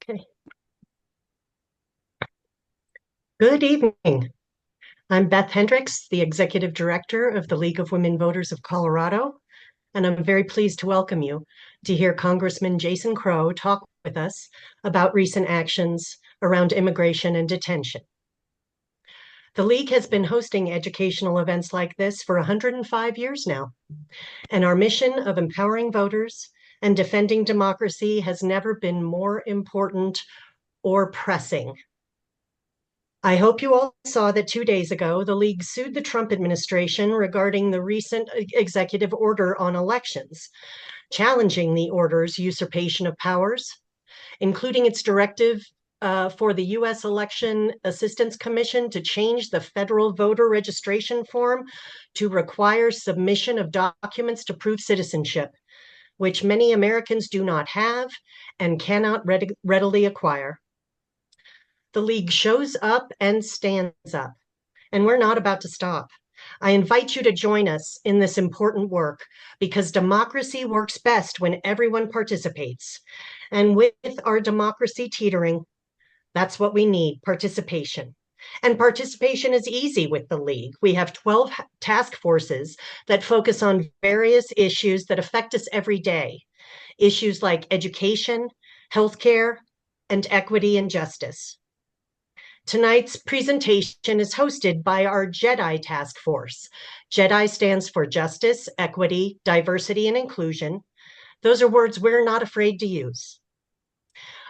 Okay. Good evening. I'm Beth Hendricks, the Executive Director of the League of Women Voters of Colorado, and I'm very pleased to welcome you to hear Congressman Jason Crow talk with us about recent actions around immigration and detention. The League has been hosting educational events like this for 105 years now, and our mission of empowering voters and defending democracy has never been more important or pressing. I hope you all saw that 2 days ago, the League sued the Trump administration regarding the recent executive order on elections, challenging the order's usurpation of powers, including its directive for the U.S. Election Assistance Commission to change the federal voter registration form to require submission of documents to prove citizenship, which many Americans do not have and cannot readily acquire. The League shows up and stands up, and we're not about to stop. I invite you to join us in this important work because democracy works best when everyone participates. And with our democracy teetering, that's what we need, participation. And participation is easy with the League. We have 12 task forces that focus on various issues that affect us every day. Issues like education, healthcare, and equity and justice. Tonight's presentation is hosted by our JEDI task force. JEDI stands for Justice, Equity, Diversity, and Inclusion. Those are words we're not afraid to use.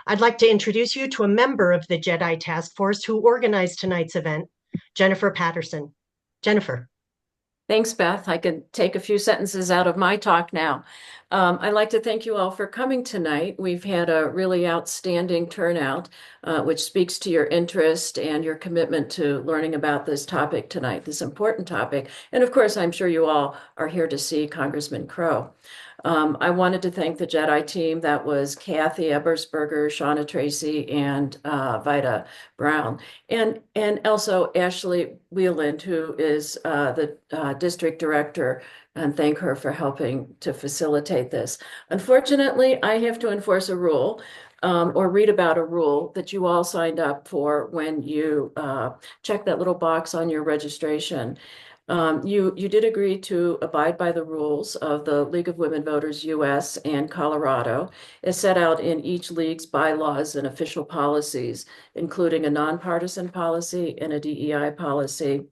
I'd like to introduce you to a member of the JEDI task force who organized tonight's event, Jennifer Patterson. Jennifer. Thanks, Beth. I could take a few sentences out of my talk now. I'd like to thank you all for coming tonight. We've had a really outstanding turnout, which speaks to your interest and your commitment to learning about this topic tonight, this important topic. And of course, I'm sure you all are here to see Congressman Crow. I wanted to thank the JEDI team. That was Kathy Ebersberger, Shauna Tracy, and Vida Brown. And also Ashley Wheeland, who is the district director, and thank her for helping to facilitate this. Unfortunately, I have to enforce a rule or read about a rule that you all signed up for when you check that little box on your registration. You did agree to abide by the rules of the League of Women Voters US and Colorado, as set out in each league's bylaws and official policies, including a nonpartisan policy and a DEI policy.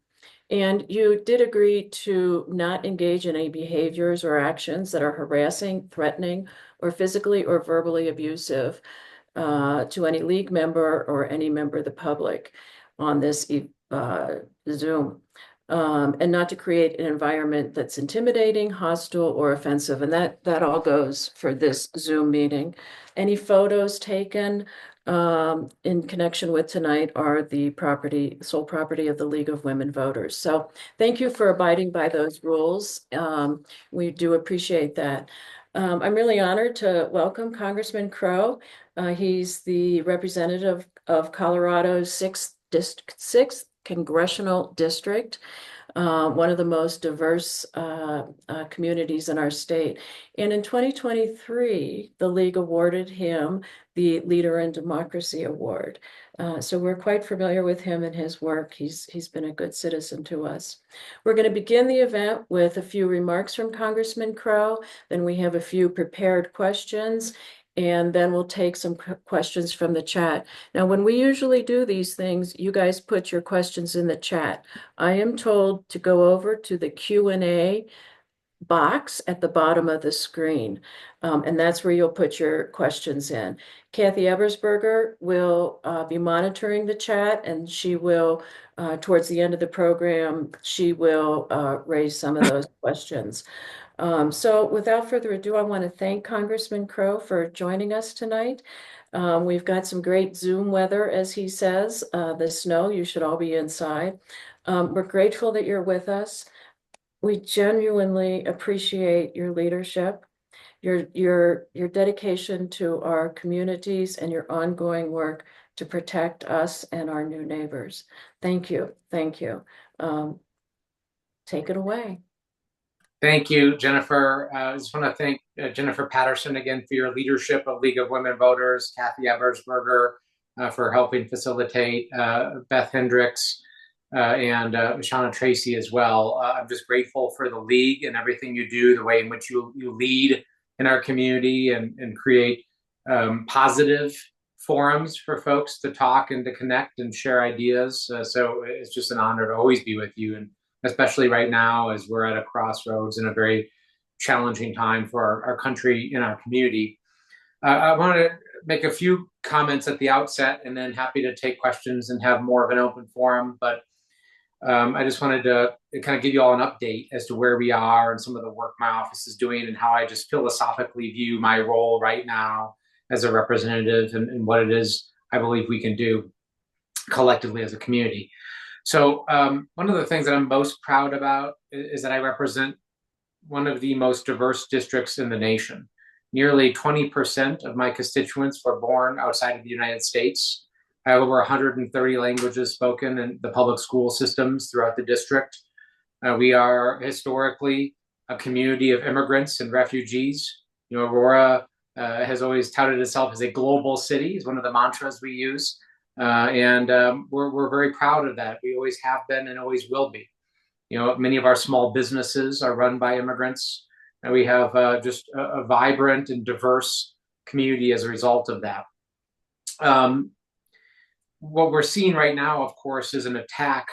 And you did agree to not engage in any behaviors or actions that are harassing, threatening, or physically or verbally abusive to any league member or any member of the public on this Zoom. And not to create an environment that's intimidating, hostile, or offensive. And that all goes for this Zoom meeting. Any photos taken in connection with tonight are the sole property of the League of Women Voters. So thank you for abiding by those rules. We do appreciate that. I'm really honored to welcome Congressman Crow. He's the representative of Colorado's 6th congressional district, one of the most diverse communities in our state. And in 2023, the League awarded him the Leader in Democracy Award. So we're quite familiar with him and his work. He's been a good citizen to us. We're going to begin the event with a few remarks from Congressman Crow. Then we have a few prepared questions, and then we'll take some questions from the chat. Now, when we usually do these things, you guys put your questions in the chat. I am told to go over to the Q&A box at the bottom of the screen, and that's where you'll put your questions in. Kathy Ebersberger will be monitoring the chat, and she will, towards the end of the program, she will raise some of those questions. So without further ado, I want to thank Congressman Crow for joining us tonight. We've got some great Zoom weather, as he says, the snow. You should all be inside. We're grateful that you're with us. We genuinely appreciate your leadership, your dedication to our communities, and your ongoing work to protect us and our new neighbors. Thank you. Thank you. Take it away. Thank you, Jennifer. I just want to thank Jennifer Patterson again for your leadership of League of Women Voters, Kathy Ebersberger for helping facilitate, Beth Hendricks, and Shauna Tracy as well. I'm just grateful for the League and everything you do, the way in which you lead in our community and create positive forums for folks to talk and to connect and share ideas. So it's just an honor to always be with you, and especially right now as we're at a crossroads in a very challenging time for our country and our community. I want to make a few comments at the outset and then happy to take questions and have more of an open forum. But I just wanted to kind of give you all an update as to where we are and some of the work my office is doing and how I just philosophically view my role right now as a representative and what it is I believe we can do collectively as a community. So one of the things that I'm most proud about is that I represent one of the most diverse districts in the nation. Nearly 20% of my constituents were born outside of the United States. I have over 130 languages spoken in the public school systems throughout the district. We are historically a community of immigrants and refugees. You know, Aurora has always touted itself as a global city, is one of the mantras we use. We're very proud of that. We always have been and always will be. You know, many of our small businesses are run by immigrants, and we have just a vibrant and diverse community as a result of that. What we're seeing right now, of course, is an attack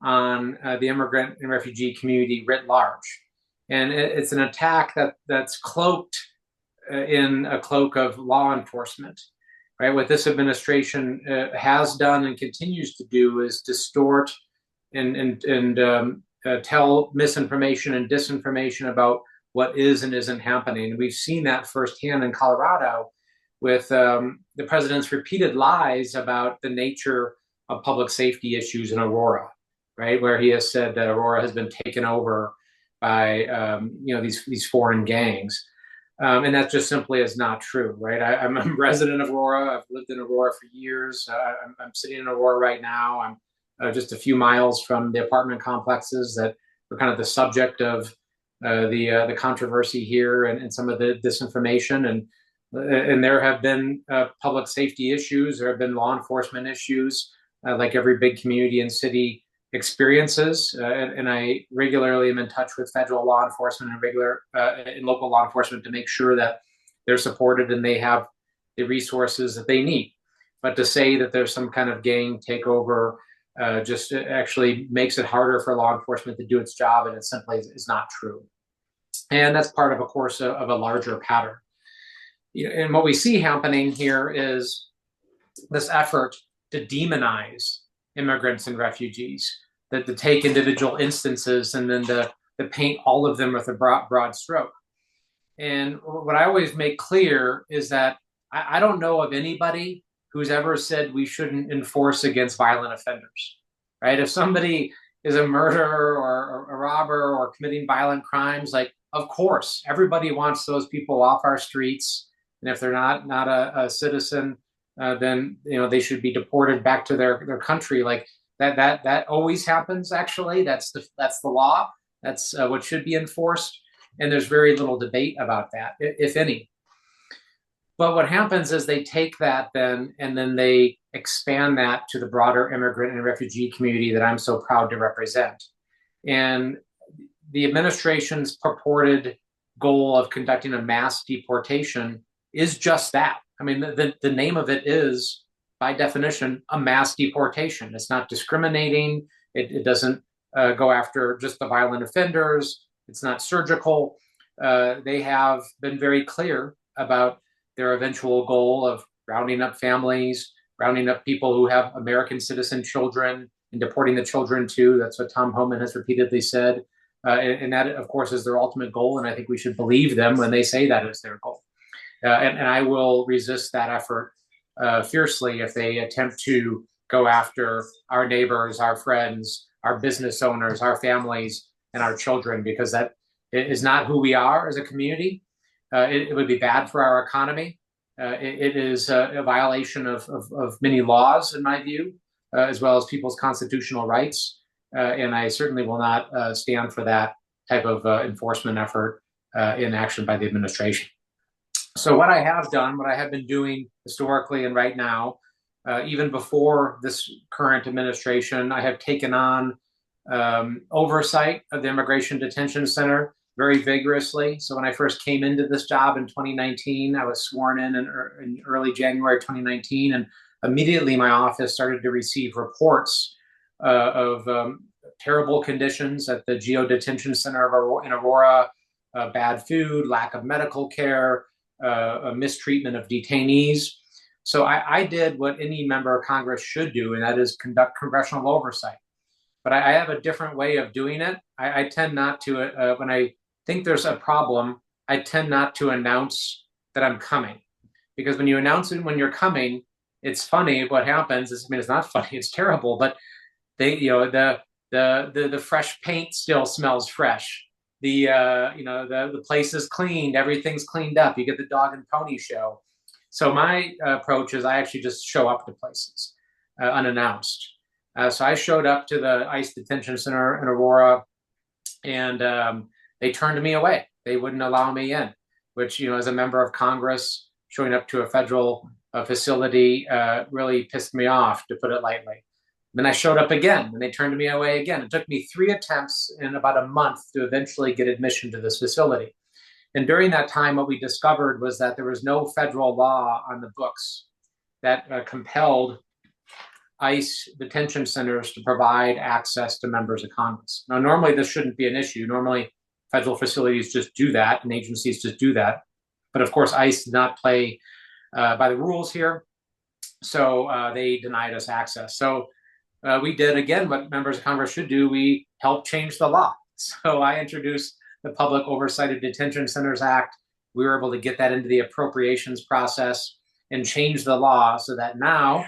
on the immigrant and refugee community writ large. And it's an attack that's cloaked in a cloak of law enforcement. Right? What this administration has done and continues to do is distort and tell misinformation and disinformation about what is and isn't happening. And we've seen that firsthand in Colorado with the president's repeated lies about the nature of public safety issues in Aurora, right? Where he has said that Aurora has been taken over by these foreign gangs. And that just simply is not true, right? I'm a resident of Aurora. I've lived in Aurora for years. I'm sitting in Aurora right now. I'm just a few miles from the apartment complexes that were kind of the subject of the controversy here and some of the disinformation. And there have been public safety issues. There have been law enforcement issues, like every big community and city experiences. And I regularly am in touch with federal law enforcement and local law enforcement to make sure that they're supported and they have the resources that they need. But to say that there's some kind of gang takeover just actually makes it harder for law enforcement to do its job, and it simply is not true. And that's part of, of course, of a larger pattern. And what we see happening here is this effort to demonize immigrants and refugees, that to take individual instances and then to paint all of them with a broad stroke. And what I always make clear is that I don't know of anybody who's ever said we shouldn't enforce against violent offenders, right? If somebody is a murderer or a robber or committing violent crimes, like, of course, everybody wants those people off our streets. And if they're not a citizen, then they should be deported back to their country. Like that always happens. Actually, that's the law. That's what should be enforced. And there's very little debate about that, if any. But what happens is they take that and then they expand that to the broader immigrant and refugee community that I'm so proud to represent. And the administration's purported goal of conducting a mass deportation is just that. I mean, the name of it is, by definition, a mass deportation. It's not discriminating. It doesn't go after just the violent offenders. It's not surgical. They have been very clear about their eventual goal of rounding up families, rounding up people who have American citizen children and deporting the children too. That's what Tom Homan has repeatedly said. And that, of course, is their ultimate goal. And I think we should believe them when they say that is their goal. And I will resist that effort fiercely if they attempt to go after our neighbors, our friends, our business owners, our families, and our children, because that is not who we are as a community. It would be bad for our economy. It is a violation of many laws, in my view, as well as people's constitutional rights. And I certainly will not stand for that type of enforcement effort in action by the administration. So what I have done, what I have been doing historically and right now, even before this current administration, I have taken on oversight of the Immigration Detention Center very vigorously. So when I first came into this job in 2019, I was sworn in early January 2019, and immediately my office started to receive reports of terrible conditions at the Geo Detention Center in Aurora, bad food, lack of medical care, a mistreatment of detainees. So I did what any member of Congress should do, and that is conduct congressional oversight. But I have a different way of doing it. I tend not to, when I think there's a problem, I tend not to announce that I'm coming. Because when you announce it when you're coming, it's funny what happens. I mean, it's not funny, it's terrible, but the fresh paint still smells fresh. The place is cleaned, everything's cleaned up. You get the dog and pony show. So my approach is I actually just show up to places unannounced. So I showed up to the ICE detention center in Aurora, and they turned me away. They wouldn't allow me in, which, as a member of Congress, showing up to a federal facility really pissed me off, to put it lightly. Then I showed up again, and they turned me away again. It took me 3 attempts in about a month to eventually get admission to this facility. And during that time, what we discovered was that there was no federal law on the books that compelled ICE detention centers to provide access to members of Congress. Now, normally this shouldn't be an issue. Normally, federal facilities just do that, and agencies just do that. But of course, ICE did not play by the rules here, so they denied us access. So we did, again, what members of Congress should do. We helped change the law. So I introduced the Public Oversight of Detention Centers Act. We were able to get that into the appropriations process and change the law so that now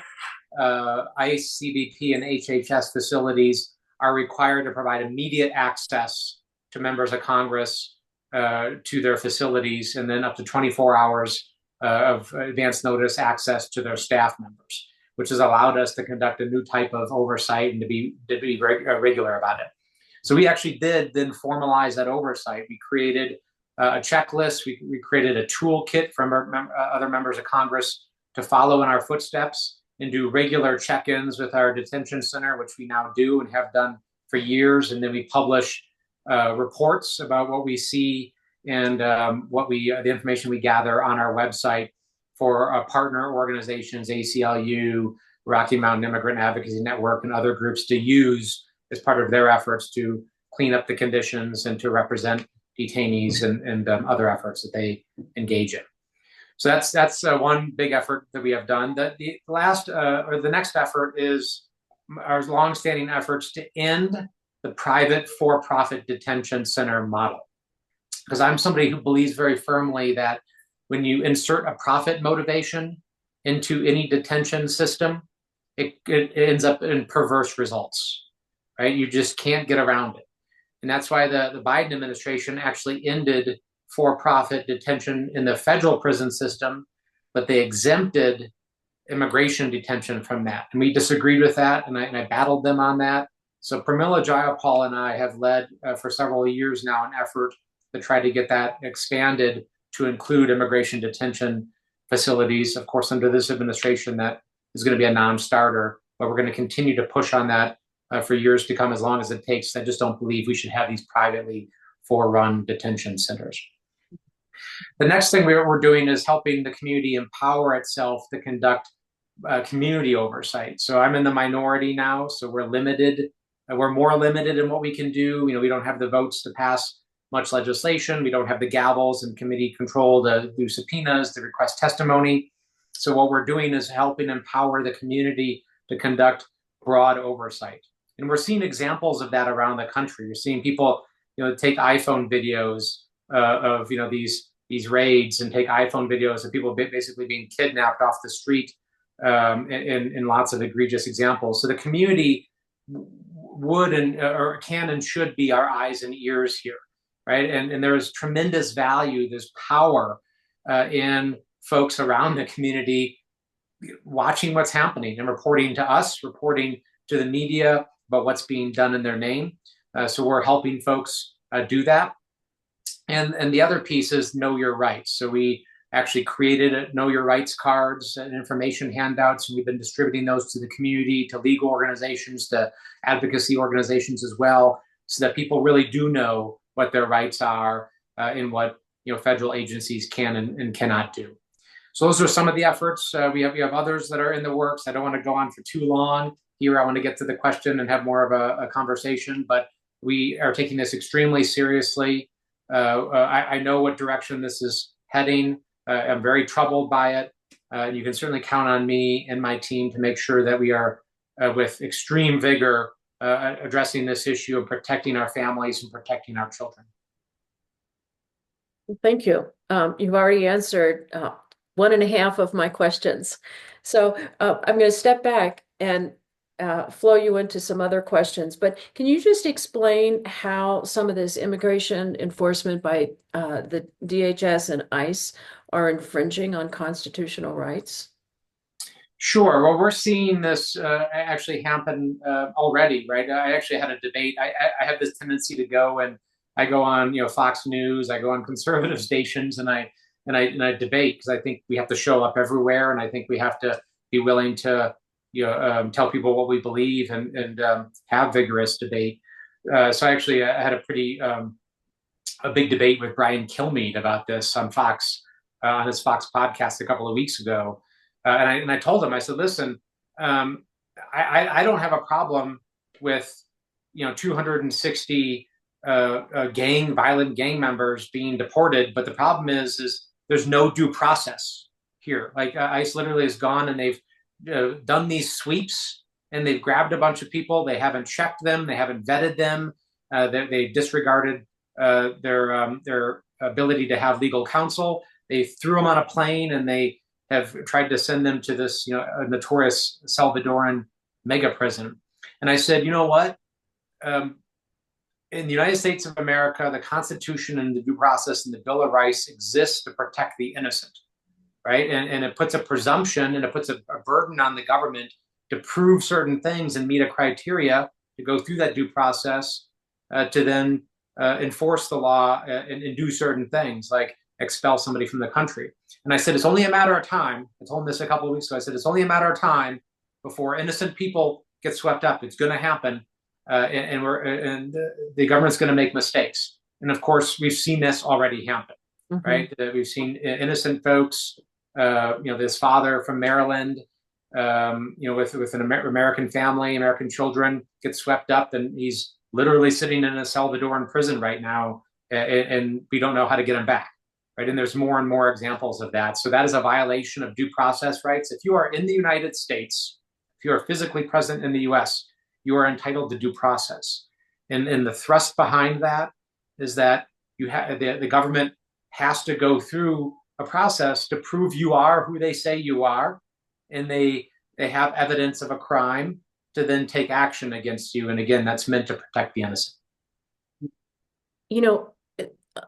ICE, CBP, and HHS facilities are required to provide immediate access to members of Congress to their facilities, and then up to 24 hours of advance notice access to their staff members, which has allowed us to conduct a new type of oversight and to be regular about it. So we actually did then formalize that oversight. We created a checklist. We created a toolkit from other members of Congress to follow in our footsteps and do regular check-ins with our detention center, which we now do and have done for years. And then we publish reports about what we see and the information we gather on our website for partner organizations, ACLU, Rocky Mountain Immigrant Advocacy Network, and other groups to use as part of their efforts to clean up the conditions and to represent detainees and other efforts that they engage in. So that's one big effort that we have done. The next effort is our longstanding efforts to end the private for-profit detention center model. Because I'm somebody who believes very firmly that when you insert a profit motivation into any detention system, it ends up in perverse results, right? You just can't get around it. And that's why the Biden administration actually ended for-profit detention in the federal prison system, but they exempted immigration detention from that. And we disagreed with that, and I battled them on that. So Pramila Jayapal and I have led for several years now an effort to try to get that expanded to include immigration detention facilities. Of course, under this administration, that is going to be a non-starter, but we're going to continue to push on that for years to come, as long as it takes. I just don't believe we should have these privately for-run detention centers. The next thing we're doing is helping the community empower itself to conduct community oversight. So I'm in the minority now, so we're limited. We're more limited in what we can do. We don't have the votes to pass much legislation. We don't have the gavels and committee control to do subpoenas, to request testimony. So what we're doing is helping empower the community to conduct broad oversight. And we're seeing examples of that around the country. You're seeing people, take iPhone videos of these raids, and take iPhone videos of people basically being kidnapped off the street, in lots of egregious examples. So the community would or can and should be our eyes and ears here, right? And there is tremendous value, there's power in folks around the community watching what's happening and reporting to us, reporting to the media about what's being done in their name. So we're helping folks do that. And the other piece is know your rights. So we actually created know your rights cards and information handouts, and we've been distributing those to the community, to legal organizations, to advocacy organizations as well, so that people really do know what their rights are and what federal agencies can and cannot do. So those are some of the efforts. We have others that are in the works. I don't want to go on for too long here. I want to get to the question and have more of a conversation, but we are taking this extremely seriously. I know what direction this is heading. I'm very troubled by it. You can certainly count on me and my team to make sure that we are, with extreme vigor, addressing this issue and protecting our families and protecting our children. Thank you. You've already answered 1.5 of my questions. So I'm going to step back and flow you into some other questions. But can you just explain how some of this immigration enforcement by the DHS and ICE are infringing on constitutional rights? Sure. Well, we're seeing this actually happen already, right? I actually had a debate. I have this tendency to go on, Fox News. I go on conservative stations, and I debate, because I think we have to show up everywhere, and I think we have to be willing to tell people what we believe and have vigorous debate. So actually, I had a big debate with Brian Kilmeade about this on Fox, on his Fox podcast a couple of weeks ago. And I told him, I said, listen, I don't have a problem with 260 violent gang members being deported, but the problem is there's no due process here. Like ICE literally has gone and they've done these sweeps, and they've grabbed a bunch of people. They haven't checked them. They haven't vetted them. They disregarded their ability to have legal counsel. They threw them on a plane, and they have tried to send them to this, notorious Salvadoran mega prison. And I said, you know what? In the United States of America, the Constitution and the due process and the Bill of Rights exists to protect the innocent, right? And it puts a presumption and it puts a burden on the government to prove certain things and meet a criteria to go through that due process to then enforce the law and do certain things like expel somebody from the country. And I said, it's only a matter of time. I told him this a couple of weeks ago. I said, it's only a matter of time before innocent people get swept up. It's going to happen. And the government's going to make mistakes. And of course, we've seen this already happen, right? We've seen innocent folks, this father from Maryland, with an American family, American children, get swept up, and he's literally sitting in a Salvadoran prison right now, and we don't know how to get him back, right? And there's more and more examples of that. So that is a violation of due process rights. If you are in the United States, if you are physically present in the U.S., you are entitled to due process. And the thrust behind that is that the government has to go through a process to prove you are who they say you are, and they have evidence of a crime to then take action against you. And again, that's meant to protect the innocent.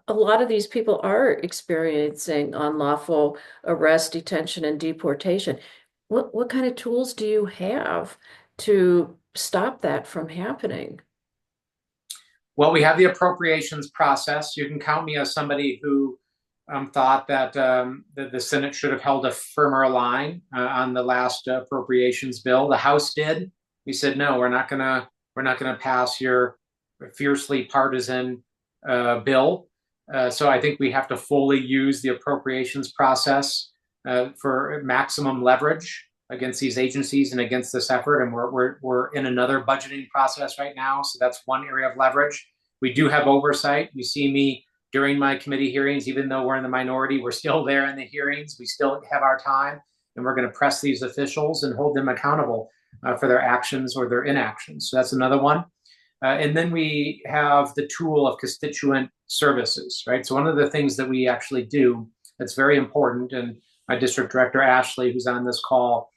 A lot of these people are experiencing unlawful arrest, detention, and deportation. What kind of tools do you have to stop that from happening? Well, we have the appropriations process. You can count me as somebody who thought that the Senate should have held a firmer line on the last appropriations bill. The House did. We said, no, we're not gonna pass your fiercely partisan bill. So I think we have to fully use the appropriations process for maximum leverage against these agencies and against this effort. And we're in another budgeting process right now. So that's one area of leverage. We do have oversight. You see me during my committee hearings, even though we're in the minority, we're still there in the hearings. We still have our time, and we're going to press these officials and hold them accountable for their actions or their inactions. So that's another one. And then we have the tool of constituent services, right? So one of the things that we actually do that's very important, and my district director, Ashley, who's on this call,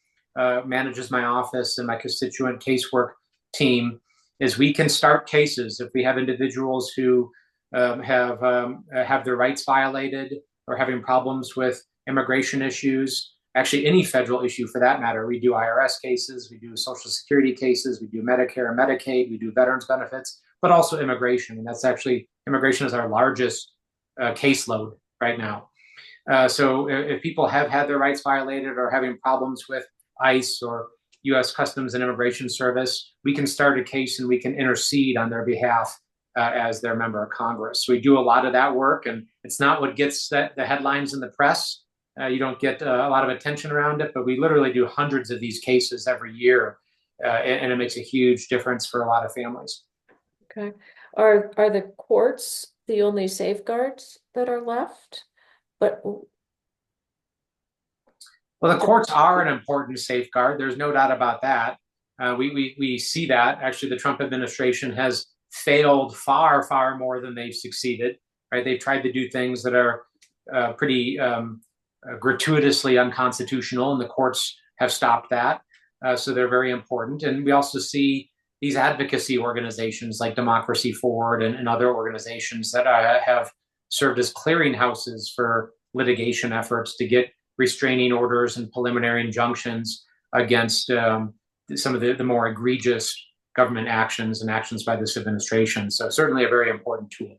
manages my office and my constituent casework team, is we can start cases if we have individuals who have their rights violated or having problems with immigration issues, actually any federal issue for that matter. We do IRS cases, we do Social Security cases, we do Medicare and Medicaid, we do veterans benefits. but also immigration. And that's actually, immigration is our largest caseload right now. So if people have had their rights violated or having problems with ICE or U.S. Customs and Immigration Service, we can start a case and we can intercede on their behalf as their member of Congress. So we do a lot of that work, and it's not what gets the headlines in the press. You don't get a lot of attention around it, but we literally do hundreds of these cases every year, and it makes a huge difference for a lot of families. Okay. Are the courts the only safeguards that are left? But well, the courts are an important safeguard. There's no doubt about that. We see that. Actually, the Trump administration has failed far, far more than they've succeeded. Right? They've tried to do things that are pretty gratuitously unconstitutional, and the courts have stopped that. So they're very important. And we also see these advocacy organizations like Democracy Forward and other organizations that have served as clearinghouses for litigation efforts to get restraining orders and preliminary injunctions against some of the more egregious government actions and actions by this administration. So certainly a very important tool.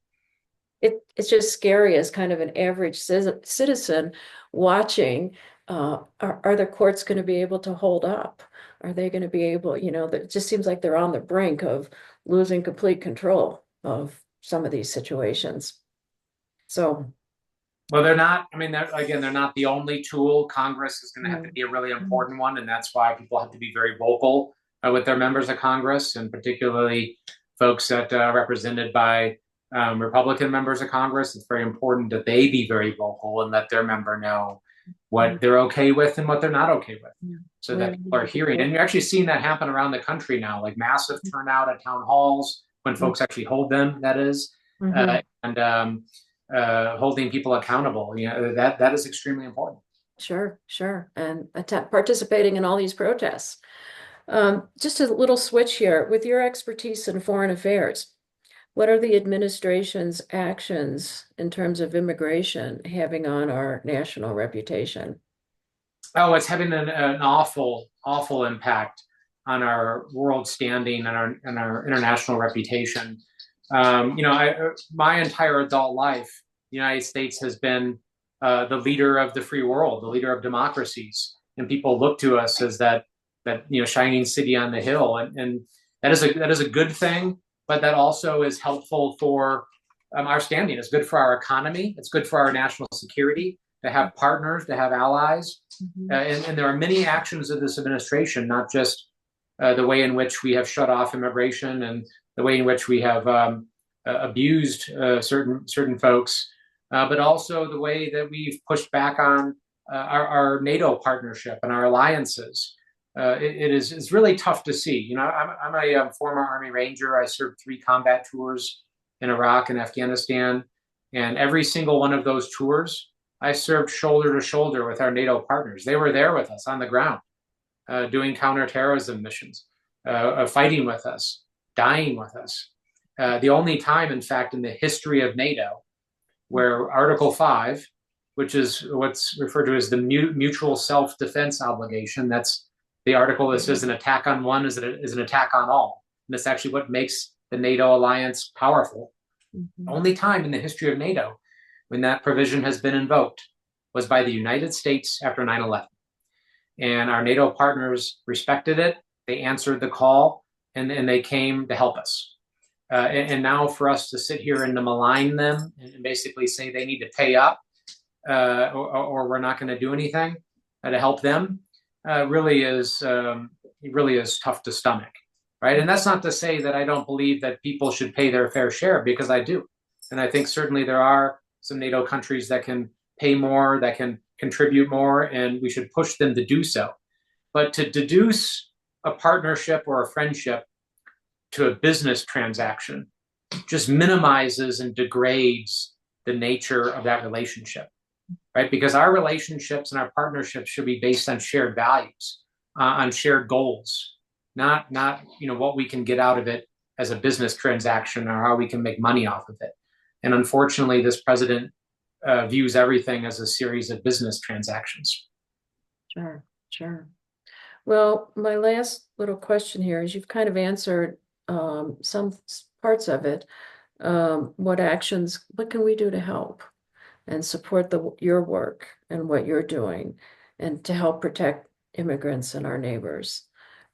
It's just scary as kind of an average citizen watching. Are the courts going to be able to hold up? Are they going to be able, it just seems like they're on the brink of losing complete control of some of these situations. So, well, they're not, I mean, they're not the only tool. Congress is going to have to be a really important one. And that's why people have to be very vocal with their members of Congress, and particularly folks that are represented by Republican members of Congress. It's very important that they be very vocal and let their member know what they're okay with and what they're not okay with, so that people are hearing. And you're actually seeing that happen around the country now, like massive turnout at town halls when folks actually hold them, that is, and holding people accountable. That is extremely important. Sure. And participating in all these protests. Just a little switch here. With your expertise in foreign affairs, what are the administration's actions in terms of immigration having on our national reputation? Oh, it's having an awful impact on our world standing and our international reputation. My entire adult life, the United States has been the leader of the free world, the leader of democracies, and people look to us as that shining city on the hill, and that is a good thing. But that also is helpful for our standing. It's good for our economy. It's good for our national security to have partners, to have allies. And there are many actions of this administration, not just the way in which we have shut off immigration and the way in which we have abused certain folks, but also the way that we've pushed back on our NATO partnership and our alliances. It's really tough to see. I'm a former Army Ranger. I served 3 combat tours in Iraq and Afghanistan, and every single one of those tours, I served shoulder to shoulder with our NATO partners. They were there with us on the ground, doing counterterrorism missions, fighting with us, dying with us. The only time, in fact, in the history of NATO, where Article 5, which is what's referred to as the mutual self-defense obligation, that's the article that says an attack on one is an attack on all. And that's actually what makes the NATO alliance powerful. The only time in the history of NATO when that provision has been invoked was by the United States after 9/11. And our NATO partners respected it. They answered the call, and they came to help us. And now for us to sit here and to malign them and basically say they need to pay up or we're not going to do anything to help them, really is tough to stomach, right? And that's not to say that I don't believe that people should pay their fair share, because I do. And I think certainly there are some NATO countries that can pay more, that can contribute more, and we should push them to do so. But to deduce a partnership or a friendship to a business transaction just minimizes and degrades the nature of that relationship. Right? Because our relationships and our partnerships should be based on shared values, on shared goals, not what we can get out of it as a business transaction or how we can make money off of it. And unfortunately, this president views everything as a series of business transactions. Sure. Well, my last little question here is you've kind of answered some parts of it. What can we do to help and support your work and what you're doing and to help protect immigrants and our neighbors?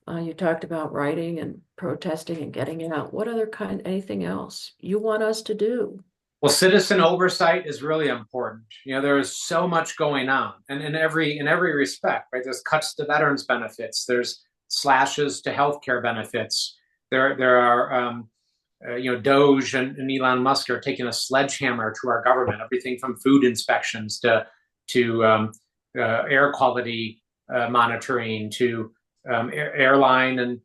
You talked about writing and protesting and getting it out. What other anything else you want us to do? Well, citizen oversight is really important. There is so much going on, and in every respect, right? There's cuts to veterans benefits. There's slashes to healthcare benefits. There are Doge and Elon Musk are taking a sledgehammer to our government. Everything from food inspections to air quality monitoring to airline and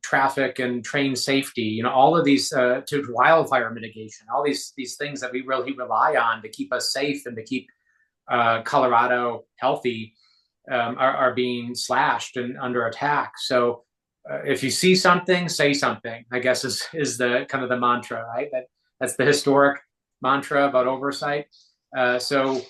traffic and train safety, all of these to wildfire mitigation, all these things that we really rely on to keep us safe and to keep Colorado healthy are being slashed and under attack. So if you see something, say something, I guess is the kind of the mantra, right? That's the historic mantra about oversight. So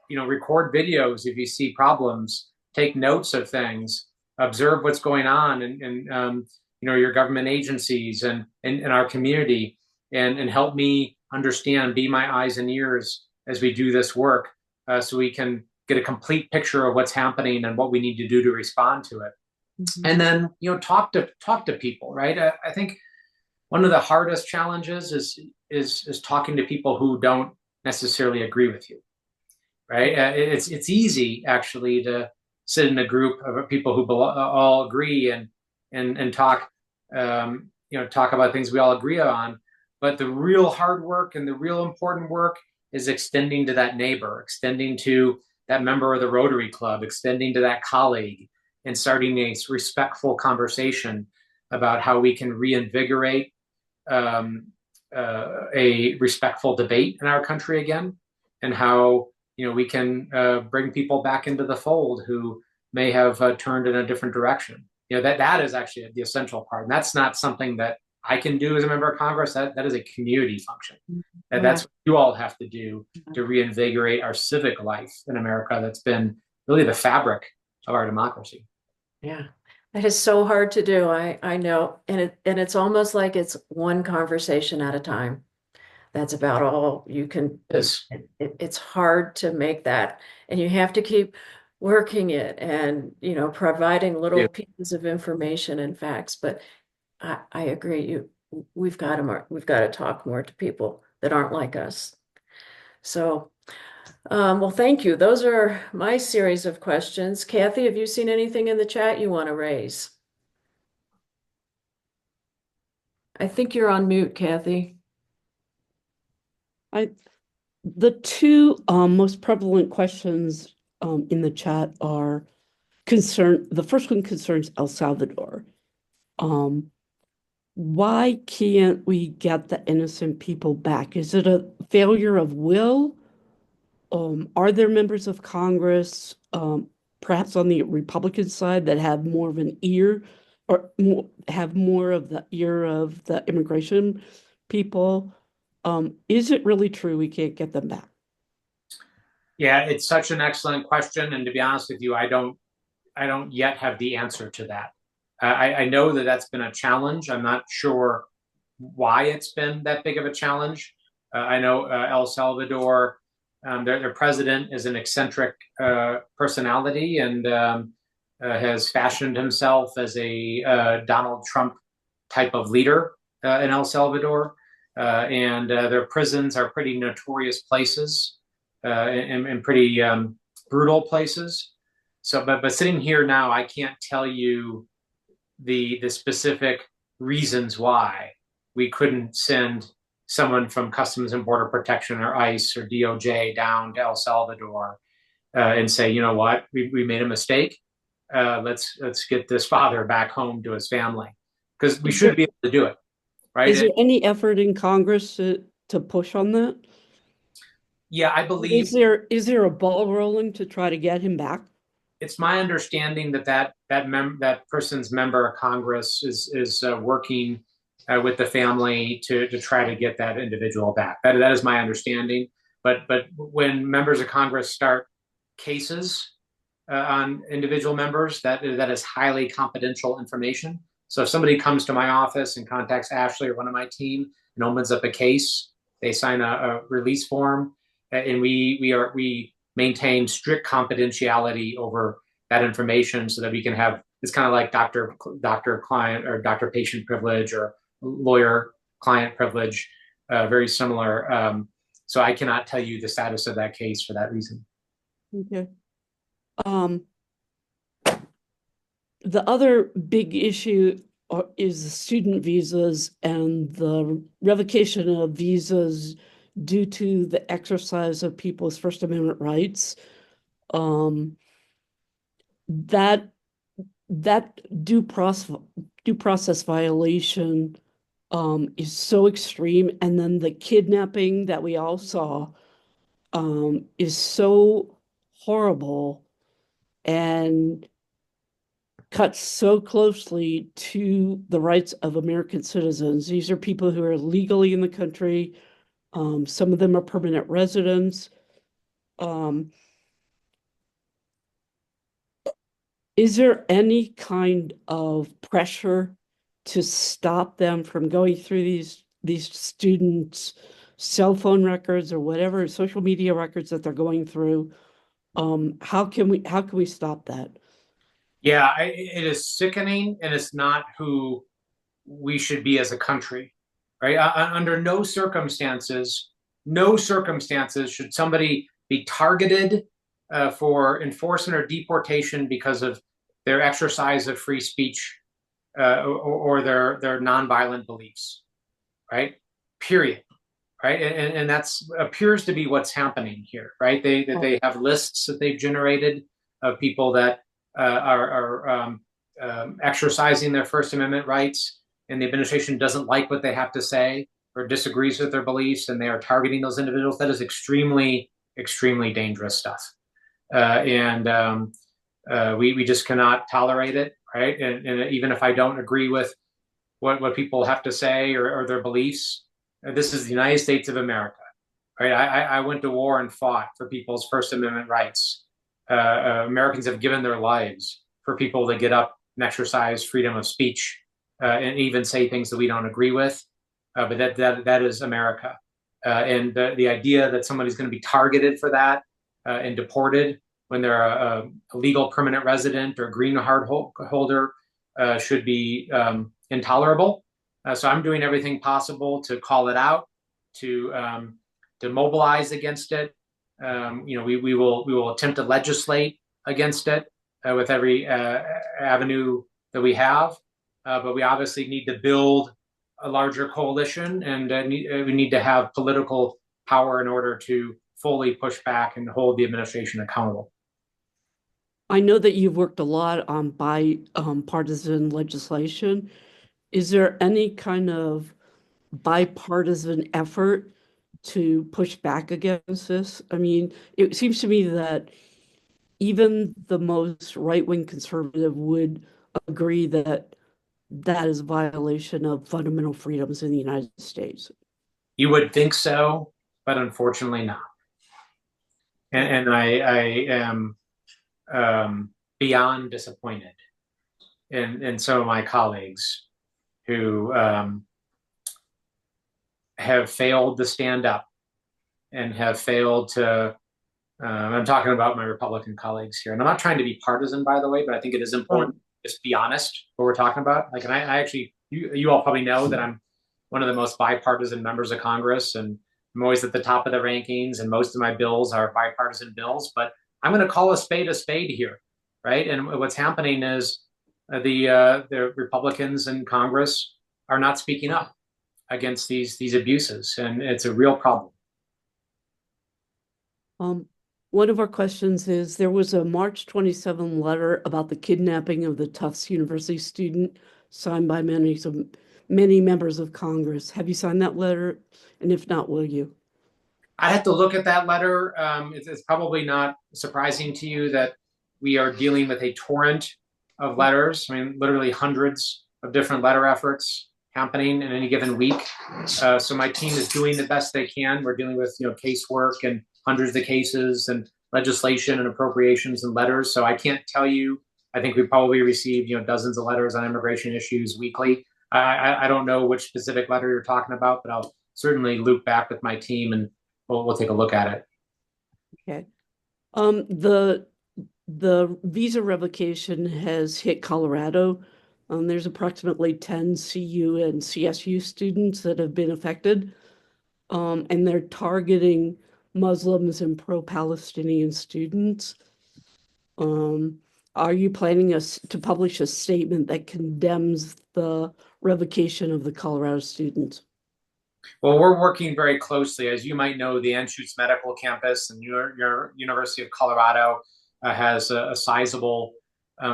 record videos if you see problems, take notes of things, observe what's going on in your government agencies and in our community, and help me understand, be my eyes and ears as we do this work, so we can get a complete picture of what's happening and what we need to do to respond to it. Mm-hmm. And then talk to people, right? I think one of the hardest challenges is talking to people who don't necessarily agree with you, right? It's easy actually to sit in a group of people who all agree and talk talk about things we all agree on. But the real hard work and the real important work is extending to that neighbor, extending to that member of the Rotary Club, extending to that colleague, and starting a respectful conversation about how we can reinvigorate a respectful debate in our country again, and how we can bring people back into the fold who may have turned in a different direction. That is actually the essential part. And that's not something that I can do as a member of Congress. That is a community function. And that's what you all have to do to reinvigorate our civic life in America that's been really the fabric of our democracy. Yeah, that is so hard to do. I know. And it's almost like it's one conversation at a time. That's about all you can. Yes. It's hard to make that. And you have to keep working it and, providing little pieces of information and facts. But I agree. We've got to talk more to people that aren't like us. So, well, thank you. Those are my series of questions. Kathy, have you seen anything in the chat you want to raise? I think you're on mute, Kathy. The two most prevalent questions in the chat are the first one concerns El Salvador. Why can't we get the innocent people back? Is it a failure of will? Are there members of Congress, perhaps on the Republican side, that have more of an ear or have more of the ear of the immigration people? Is it really true we can't get them back? Yeah, it's such an excellent question. And to be honest with you, I don't yet have the answer to that. I know that that's been a challenge. I'm not sure why it's been that big of a challenge. I know El Salvador, their president is an eccentric personality and has fashioned himself as a Donald Trump type of leader in El Salvador. And their prisons are pretty notorious places and pretty brutal places. So, but sitting here now, I can't tell you the specific reasons why we couldn't send someone from Customs and Border Protection or ICE or DOJ down to El Salvador and say, you know what, we made a mistake. Let's get this father back home to his family, because we should be able to do it. Right? Is there any effort in Congress to push on that? Yeah, I believe. Is there a ball rolling to try to get him back? It's my understanding that person's member of Congress is working with the family to try to get that individual back. That is my understanding. But when members of Congress start cases on individual members, that is highly confidential information. So if somebody comes to my office and contacts Ashley or one of my team and opens up a case, they sign a release form, and we maintain strict confidentiality over that information so that we can have, it's kind of like doctor client or doctor patient privilege or lawyer client privilege, very similar. So I cannot tell you the status of that case for that reason. Okay. The other big issue is the student visas and the revocation of visas due to the exercise of people's First Amendment rights. That due process violation is so extreme, and then the kidnapping that we all saw is so horrible and cuts so closely to the rights of American citizens. These are people who are legally in the country. Some of them are permanent residents. Is there any kind of pressure to stop them from going through these students' cell phone records or whatever social media records that they're going through? How can we stop that? Yeah, it is sickening, and it's not who we should be as a country, right? Under no circumstances should somebody be targeted for enforcement or deportation because of their exercise of free speech or their nonviolent beliefs, right? Period. Right, and that's appears to be what's happening here, right? They have lists that they've generated of people that are exercising their First Amendment rights, and the administration doesn't like what they have to say or disagrees with their beliefs, and they are targeting those individuals. That is extremely, extremely dangerous stuff, and we just cannot tolerate it, right? And even if I don't agree with what people have to say or their beliefs, this is the United States of America, right? I went to war and fought for people's First Amendment rights. Americans have given their lives for people to get up and exercise freedom of speech and even say things that we don't agree with. But that is America. And the idea that somebody's going to be targeted for that and deported when they're a legal permanent resident or green card holder should be intolerable. So I'm doing everything possible to call it out, to mobilize against it. We will attempt to legislate against it with every avenue that we have, but we obviously need to build a larger coalition, and we need to have political power in order to fully push back and hold the administration accountable. I know that you've worked a lot on bipartisan legislation. Is there any kind of bipartisan effort to push back against this? I mean, it seems to me that even the most right-wing conservative would agree that that is a violation of fundamental freedoms in the United States. You would think so, but unfortunately not. And I am beyond disappointed in some of my colleagues who have failed to stand up and have failed to. I'm talking about my Republican colleagues here, and I'm not trying to be partisan, by the way, but I think it is important to just be honest what we're talking about. Like, and I actually, you all probably know that I'm one of the most bipartisan members of Congress, and I'm always at the top of the rankings, and most of my bills are bipartisan bills. But I'm going to call a spade here, right? And what's happening is the Republicans in Congress are not speaking up against these abuses, and it's a real problem. One of our questions is, there was a March 27 letter about the kidnapping of the Tufts University student signed by many members of Congress. Have you signed that letter? And if not, will you? I have to look at that letter. It's probably not surprising to you that we are dealing with a torrent of letters. I mean, literally hundreds of different letter efforts happening in any given week. So my team is doing the best they can. We're dealing with casework and hundreds of cases and legislation and appropriations and letters. So I can't tell you I think we probably receive, dozens of letters on immigration issues weekly. I don't know which specific letter you're talking about, but I'll certainly loop back with my team and we'll take a look at it. Okay. The visa revocation has hit Colorado. There's approximately 10 CU and CSU students that have been affected, and they're targeting Muslims and pro-Palestinian students. Are you planning to publish a statement that condemns the revocation of the Colorado students? Well, we're working very closely. As you might know, the Anschutz Medical Campus and your University of Colorado has a sizable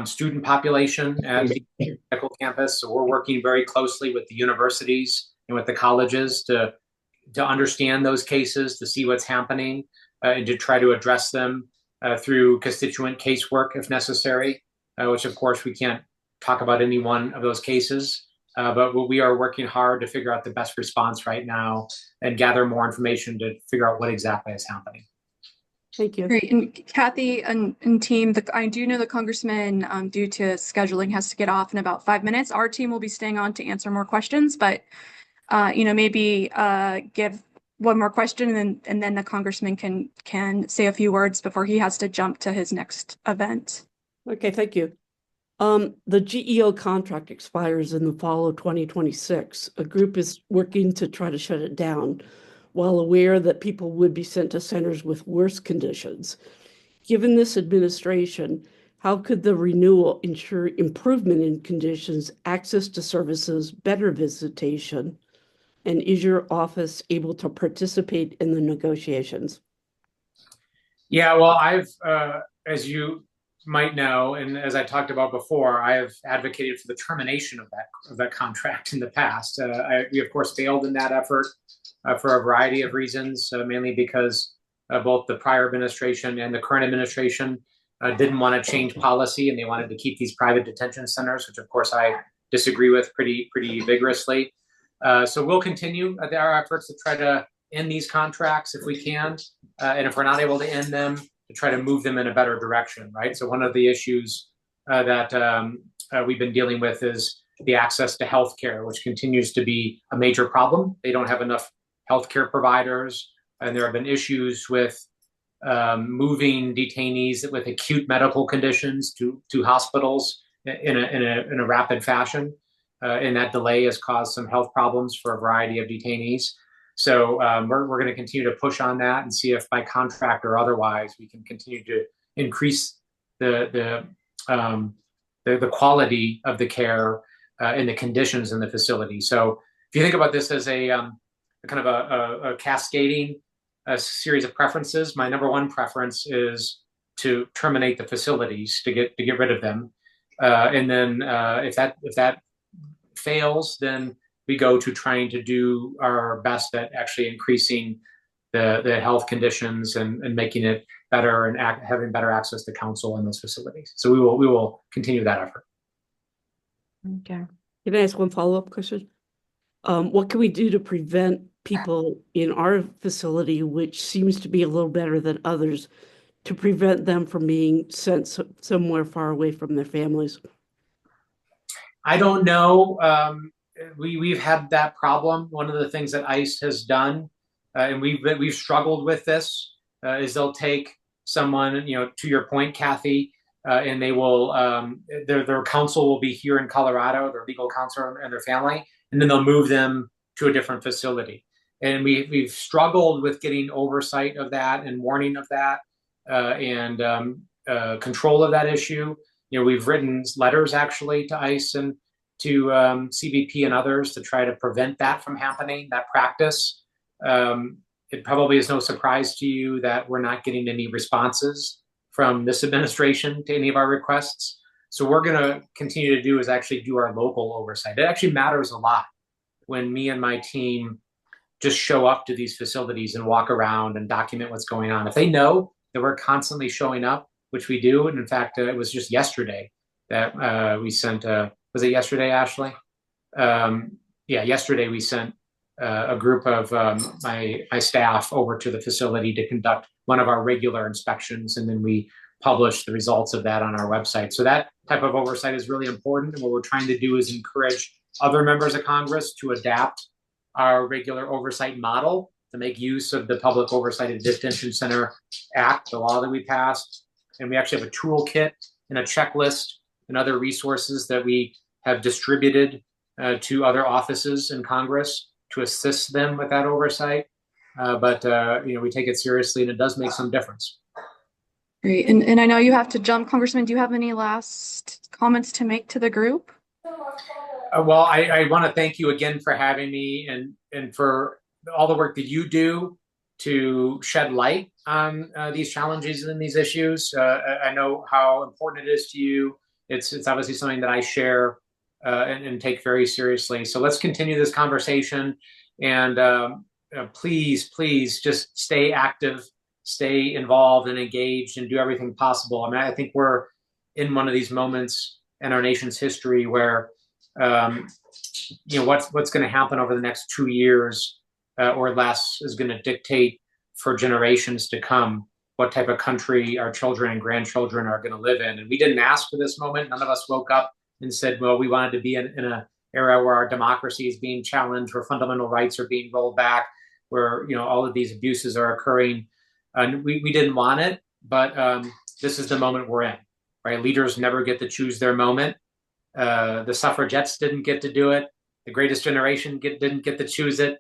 student population at the medical campus. So we're working very closely with the universities and with the colleges to understand those cases, to see what's happening, and to try to address them through constituent casework if necessary, which of course we can't talk about any one of those cases. But we are working hard to figure out the best response right now and gather more information to figure out what exactly is happening. Thank you. Great. And Kathy and team, I do know the Congressman, due to scheduling, has to get off in about 5 minutes. Our team will be staying on to answer more questions, but maybe give one more question and then the Congressman can say a few words before he has to jump to his next event. Okay, thank you. The GEO contract expires in the fall of 2026. A group is working to try to shut it down, while aware that people would be sent to centers with worse conditions. Given this administration, how could the renewal ensure improvement in conditions, access to services, better visitation? And is your office able to participate in the negotiations? Yeah, well, as you might know, and as I talked about before, I have advocated for the termination of that contract in the past. We of course failed in that effort for a variety of reasons, mainly because both the prior administration and the current administration didn't want to change policy, and they wanted to keep these private detention centers, which of course I disagree with pretty vigorously. So we'll continue our efforts to try to end these contracts if we can, and if we're not able to end them, to try to move them in a better direction, right? So one of the issues that we've been dealing with is the access to healthcare, which continues to be a major problem. They don't have enough healthcare providers, and there have been issues with moving detainees with acute medical conditions to hospitals in a rapid fashion, and that delay has caused some health problems for a variety of detainees. So we're going to continue to push on that and see if by contract or otherwise we can continue to increase the quality of the care and the conditions in the facility. So if you think about this as a kind of a cascading series of preferences, my number one preference is to terminate the facilities, to get rid of them, and then if that fails, then we go to trying to do our best at actually increasing the health conditions and making it better and having better access to counsel in those facilities. So we will continue that effort. Okay. Can I ask one follow-up question? What can we do to prevent people in our facility, which seems to be a little better than others, to prevent them from being sent somewhere far away from their families? I don't know. We've had that problem. One of the things that ICE has done, and we've struggled with this, is they'll take someone, to your point, Kathy, and they will their counsel will be here in Colorado, their legal counsel and their family, and then they'll move them to a different facility. And we've struggled with getting oversight of that and warning of that, and control of that issue. We've written letters actually to ICE and to CBP and others to try to prevent that from happening, that practice. It probably is no surprise to you that we're not getting any responses from this administration to any of our requests. So we're going to continue to do is actually do our local oversight. It actually matters a lot when me and my team just show up to these facilities and walk around and document what's going on. If they know that we're constantly showing up, which we do, and in fact, it was just yesterday that we sent, was it yesterday, Ashley? Yeah, yesterday we sent a group of my staff over to the facility to conduct one of our regular inspections, and then we publish the results of that on our website. So that type of oversight is really important. And what we're trying to do is encourage other members of Congress to adapt our regular oversight model to make use of the Public Oversight of Detention Center Act, the law that we passed. And we actually have a toolkit and a checklist and other resources that we have distributed to other offices in Congress to assist them with that oversight. But we take it seriously, and it does make some difference. Great. And I know you have to jump, Congressman. Do you have any last comments to make to the group? Well, I want to thank you again for having me and for all the work that you do to shed light on these challenges and these issues. I know how important it is to you. It's obviously something that I share and take very seriously. So let's continue this conversation, and please just stay active, stay involved and engaged, and do everything possible. I mean, I think we're in one of these moments in our nation's history where what's going to happen over the next 2 years or less is going to dictate for generations to come what type of country our children and grandchildren are going to live in. And we didn't ask for this moment. None of us woke up and said, well, we wanted to be in an era where our democracy is being challenged, where fundamental rights are being rolled back, where all of these abuses are occurring. And we didn't want it, but this is the moment we're in, right? Leaders never get to choose their moment. The suffragettes didn't get to do it. The greatest generation didn't get to choose it.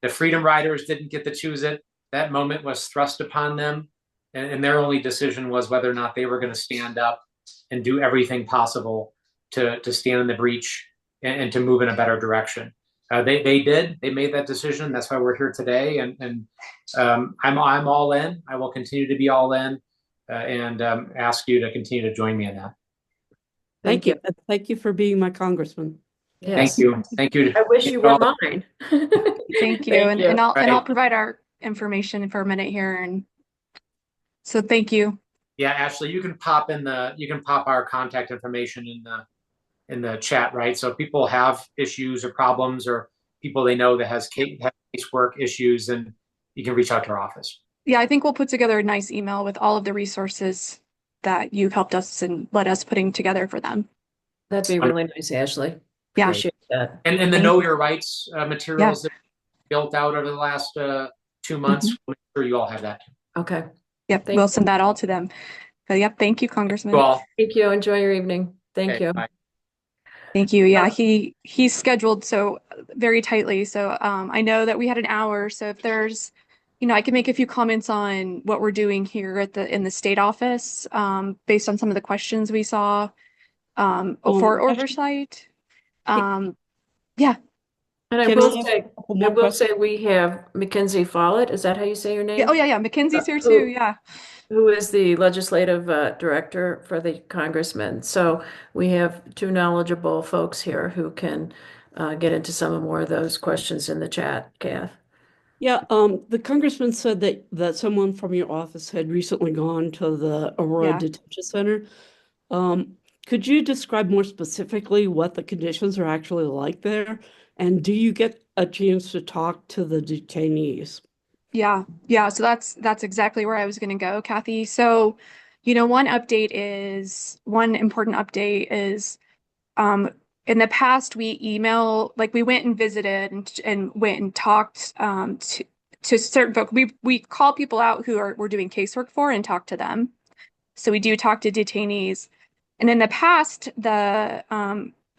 The freedom riders didn't get to choose it. That moment was thrust upon them, and their only decision was whether or not they were going to stand up and do everything possible to stand in the breach and to move in a better direction. They did. They made that decision. That's why we're here today. And I'm all in. I will continue to be all in, and ask you to continue to join me in that. Thank you. Thank you for being my congressman. Yes. Thank you. Thank you. I wish you were mine. Thank you. And I'll provide our information for a minute here. And so thank you. Yeah, Ashley, you can pop our contact information in the chat, right? So if people have issues or problems, or people they know that have casework issues, and you can reach out to our office. Yeah, I think we'll put together a nice email with all of the resources that you've helped us and let us putting together for them. That'd be really nice, Ashley. Yeah. Appreciate that. And the Know Your Rights materials that we built out over the last 2 months, we'll make sure you all have that. Okay. Yep, we'll send that all to them. But yep, thank you, Congressman. Well, Thank you. Enjoy your evening. Thank you. Bye. Thank you. Yeah, he's scheduled so very tightly. So I know that we had an hour. So if there's, I can make a few comments on what we're doing here in the state office, based on some of the questions we saw for oversight. Yeah. And I will say we have Mackenzie Follett. Is that how you say your name? Yeah. Oh yeah. Mackenzie's here too. Yeah. Who is the legislative director for the congressman. So we have two knowledgeable folks here who can get into some more of those questions in the chat, Kath. Yeah, the congressman said that someone from your office had recently gone to the Aurora Detention Center. Could you describe more specifically what the conditions are actually like there? And do you get a chance to talk to the detainees? Yeah. So that's exactly where I was going to go, Kathy. So, one important update is, in the past we went and visited and went and talked to certain folks. We call people out who we're doing casework for and talk to them. So we do talk to detainees. And in the past, the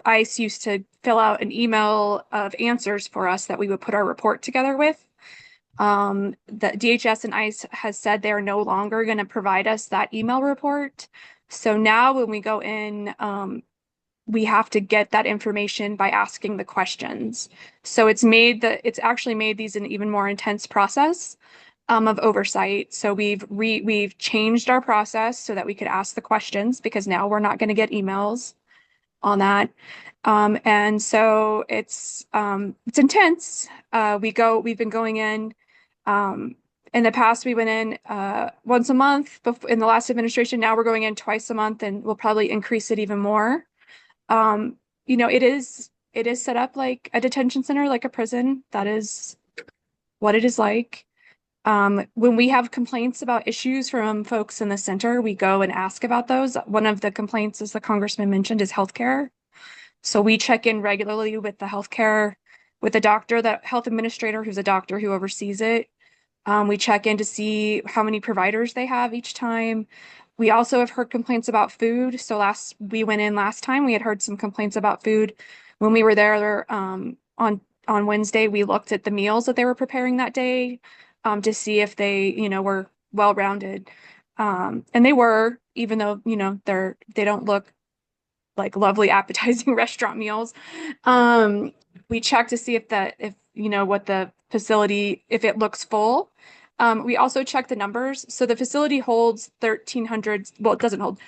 ICE used to fill out an email of answers for us that we would put our report together with. The DHS and ICE has said they're no longer going to provide us that email report. So now when we go in, we have to get that information by asking the questions. So it's actually made these an even more intense process of oversight. So we've changed our process so that we could ask the questions, because now we're not going to get emails on that. And so it's intense. We've been going in the past, we went in once a month in the last administration. Now we're going in twice a month, and we'll probably increase it even more. It is set up like a detention center, like a prison. That is what it is like. When we have complaints about issues from folks in the center, we go and ask about those. One of the complaints, as the congressman mentioned, is healthcare. So we check in regularly with the healthcare, with the doctor, the health administrator, who's a doctor who oversees it. We check in to see how many providers they have each time. We also have heard complaints about food. So we went in last time, we had heard some complaints about food. When we were there on Wednesday, we looked at the meals that they were preparing that day to see if they, were well-rounded. And they were, even though, they don't look like lovely appetizing restaurant meals. Um, we check to see if what the facility, if it looks full. We also check the numbers. So the facility holds 1,300, well, it doesn't hold.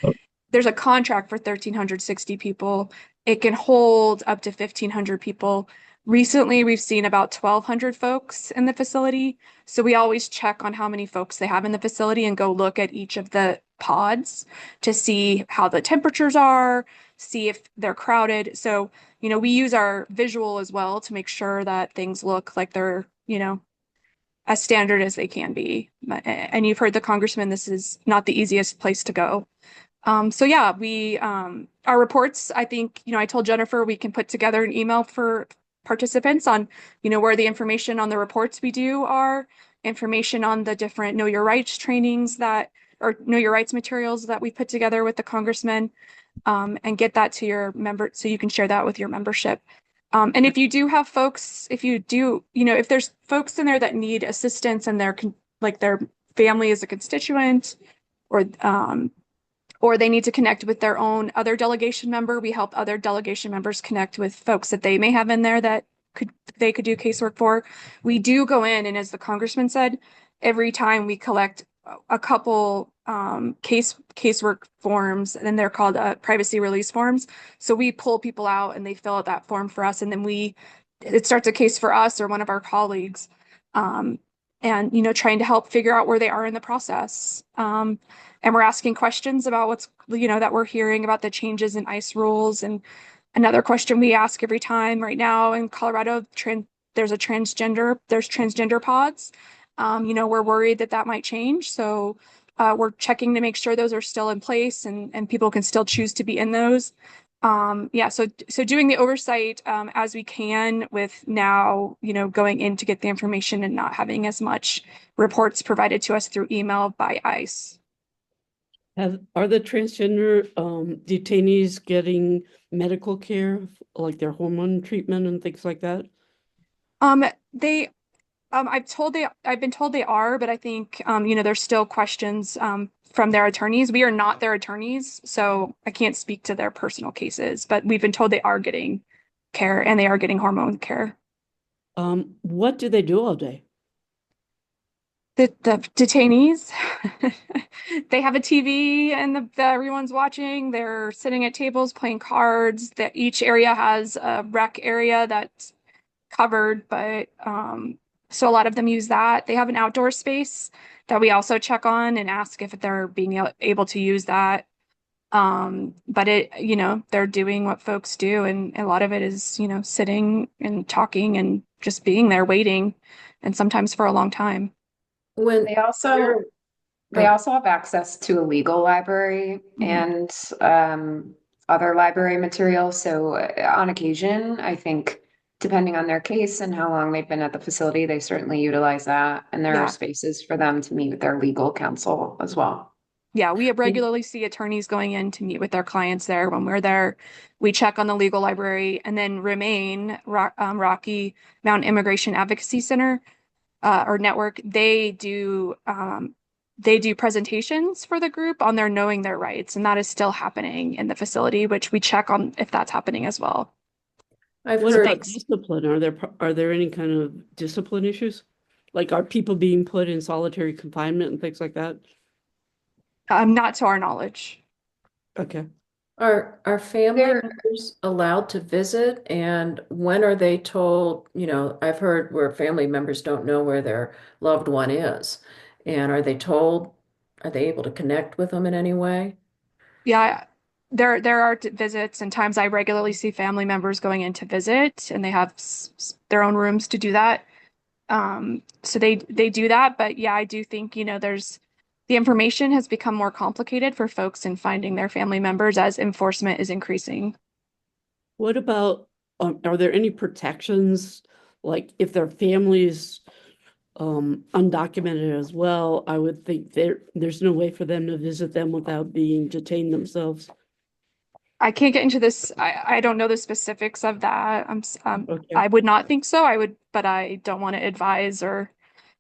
There's a contract for 1,360 people. It can hold up to 1,500 people. Recently, we've seen about 1,200 folks in the facility. So we always check on how many folks they have in the facility and go look at each of the pods to see how the temperatures are, see if they're crowded. So, we use our visual as well to make sure that things look like they're, as standard as they can be. And you've heard the congressman, this is not the easiest place to go. So yeah, our reports, I think, I told Jennifer we can put together an email for participants on, where the information on the reports we do are, information on the different Know Your Rights trainings or Know Your Rights materials that we put together with the congressman, and get that to your member so you can share that with your membership. And if you do have folks, if there's folks in there that need assistance and their family is a constituent, or they need to connect with their own other delegation member. We help other delegation members connect with folks that they may have in there that they could do casework for. We do go in, and as the congressman said, every time we collect a couple casework forms, and they're called privacy release forms. So we pull people out and they fill out that form for us, and then it starts a case for us or one of our colleagues. And trying to help figure out where they are in the process. And we're asking questions about what's, that we're hearing about the changes in ICE rules. And another question we ask every time right now in Colorado, there's transgender pods. We're worried that might change. So we're checking to make sure those are still in place and people can still choose to be in those. So doing the oversight as we can with now, going in to get the information and not having as much reports provided to us through email by ICE. Are the transgender detainees getting medical care, like their hormone treatment and things like that? I've been told they are, but I think, there's still questions from their attorneys. We are not their attorneys, so I can't speak to their personal cases, but we've been told they are getting care and they are getting hormone care. What do they do all day? The detainees, they have a TV and everyone's watching. They're sitting at tables playing cards. That each area has a rec area that's covered, but so a lot of them use that. They have an outdoor space that we also check on and ask if they're being able to use that. But they're doing what folks do, and a lot of it is, sitting and talking and just being there waiting, and sometimes for a long time. When They also they oh, also have access to a legal library and other library materials. So on occasion, I think depending on their case and how long they've been at the facility, they certainly utilize that. And there are Yeah. spaces for them to meet with their legal counsel as well. Yeah, we regularly see attorneys going in to meet with their clients there. When we're there, we check on the legal library, and then Rocky Mountain Immigration Advocacy Center or network. They do presentations for the group on their knowing their rights, and that is still happening in the facility, which we check on if that's happening as well. I've What heard about discipline? Are there any kind of discipline issues? Like, are people being put in solitary confinement and things like that? Not to our knowledge. Okay. Are family There, members allowed to visit, and when are they told, I've heard where family members don't know where their loved one is. And are they able to connect with them in any way? Yeah, there are visits and times I regularly see family members going in to visit, and they have their own rooms to do that. So they do that, but yeah, I do think, there's the information has become more complicated for folks in finding their family members as enforcement is increasing. What about, are there any protections? Like if their families undocumented as well, I would think there's no way for them to visit them without being detained themselves. I can't get into this. I don't know the specifics of that. Okay. I would not think so. But I don't want to advise or,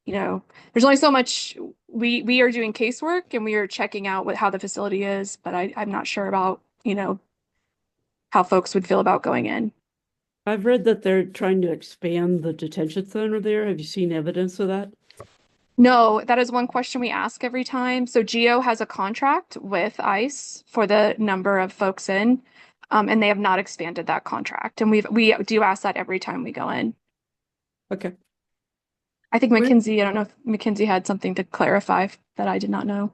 there's only so much we are doing casework and we are checking out how the facility is, but I'm not sure about, how folks would feel about going in. I've read that they're trying to expand the detention center there. Have you seen evidence of that? No, that is one question we ask every time. So Geo has a contract with ICE for the number of folks in, and they have not expanded that contract. And we do ask that every time we go in. Okay. I think Mackenzie, I don't know if Mackenzie had something to clarify that I did not know.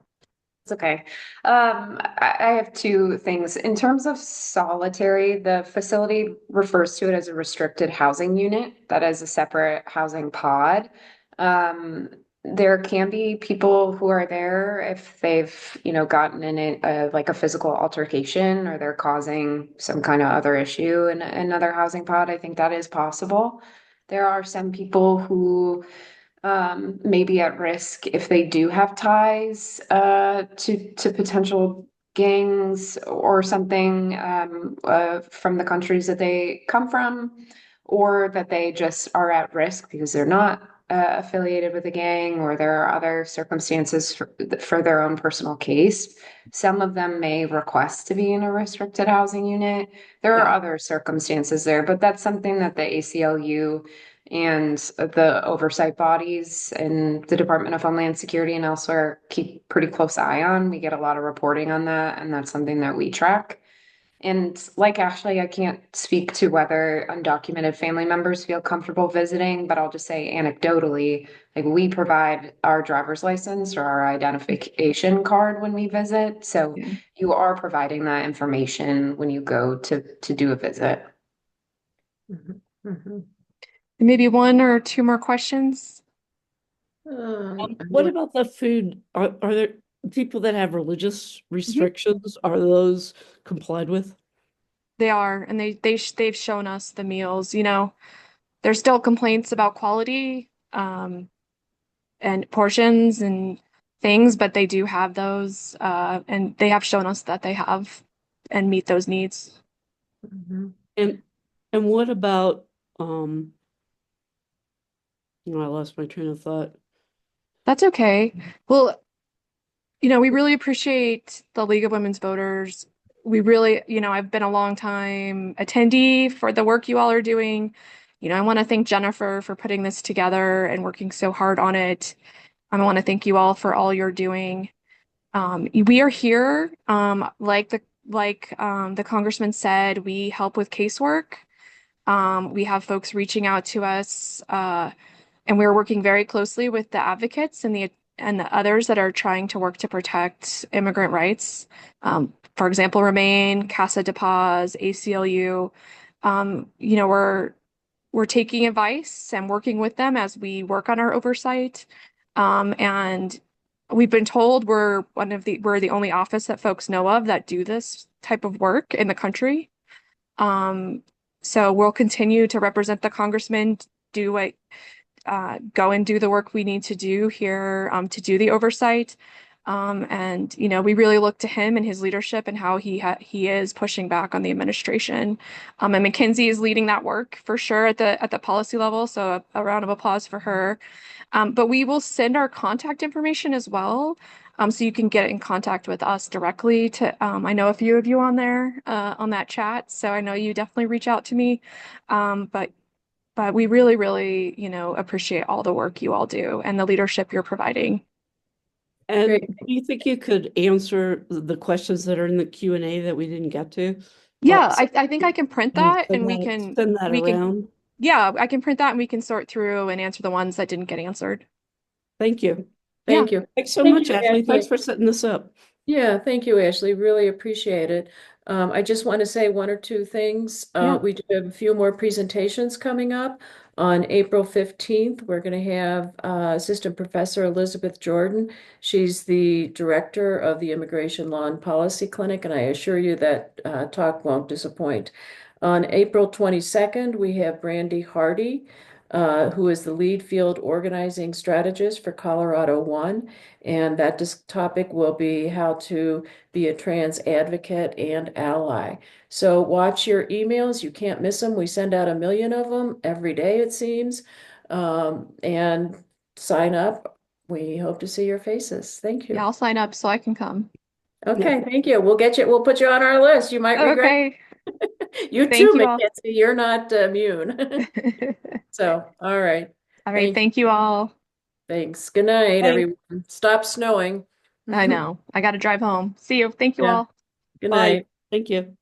It's okay. I have two things. In terms of solitary, the facility refers to it as a restricted housing unit. That is a separate housing pod. There can be people who are there if they've, gotten in like a physical altercation or they're causing some kind of other issue in another housing pod. I think that is possible. There are some people who may be at risk if they do have ties to potential gangs or something from the countries that they come from, or that they just are at risk because they're not affiliated with a gang, or there are other circumstances for their own personal case. Some of them may request to be in a restricted housing unit. There are other circumstances there, but that's something that the ACLU and the oversight bodies and the Department of Homeland Security and elsewhere keep pretty close eye on. We get a lot of reporting on that, and that's something that we track. And like Ashley, I can't speak to whether undocumented family members feel comfortable visiting, but I'll just say anecdotally, like we provide our driver's license or our identification card when we visit. So you are providing that information when you go to do a visit. Mm-hmm. Mm-hmm. Maybe one or two more questions. What about the food? Are there people that have religious restrictions? Are those complied with? They are, and they've shown us the meals. There's still complaints about quality, and portions and things, but they do have those, and they have shown us that they have and meet those needs. Mm-hmm. And what about I lost my train of thought. That's okay. Well, we really appreciate the League of Women's Voters. We really, I've been a long time attendee for the work you all are doing. I want to thank Jennifer for putting this together and working so hard on it. I want to thank you all for all you're doing. We are here, like the congressman said, we help with casework. We have folks reaching out to us, and we're working very closely with the advocates and the others that are trying to work to protect immigrant rights. For example, Remain, Casa de Paz, ACLU. We're taking advice and working with them as we work on our oversight. And we've been told we're the only office that folks know of that do this type of work in the country. So we'll continue to represent the congressman, go and do the work we need to do here, to do the oversight. And we really look to him and his leadership and how he is pushing back on the administration. And Mackenzie is leading that work for sure at the policy level. So a round of applause for her. But we will send our contact information as well. So you can get in contact with us directly I know a few of you on there, on that chat. So I know you definitely reach out to me. But we really, really, appreciate all the work you all do and the leadership you're providing. And Great. do you think you could answer the questions that are in the Q&A that we didn't get to? Yeah, I think I can print that and send that around. Yeah, I can print that and we can sort through and answer the ones that didn't get answered. Thank you. Thank you. Thanks so Thank much, you, Ashley. Ashley. Thanks for setting this up. Yeah, thank you, Ashley. Really appreciate it. I just want to say one or two things. Yeah. We do have a few more presentations coming up. On April 15th, we're going to have Assistant Professor Elizabeth Jordan. She's the director of the Immigration Law and Policy Clinic, and I assure you that talk won't disappoint. On April 22nd, we have Brandy Hardy, who is the lead field organizing strategist for Colorado One. And that topic will be how to be a trans advocate and ally. So watch your emails. You can't miss them. We send out 1 million of them every day, it seems. And sign up. We hope to see your faces. Thank Yeah, you. I'll sign up so I can come. Okay, thank you. We'll put you on our list. You might regret Okay. You Thank too, you all. Mackenzie. You're not immune. So, all right. All right. Thank you. Thank you all. Thanks. Good night, Thanks. everyone. Stop snowing. I know. I got to drive home. See you. Thank you Yeah. all. Good Bye. night. Thank you.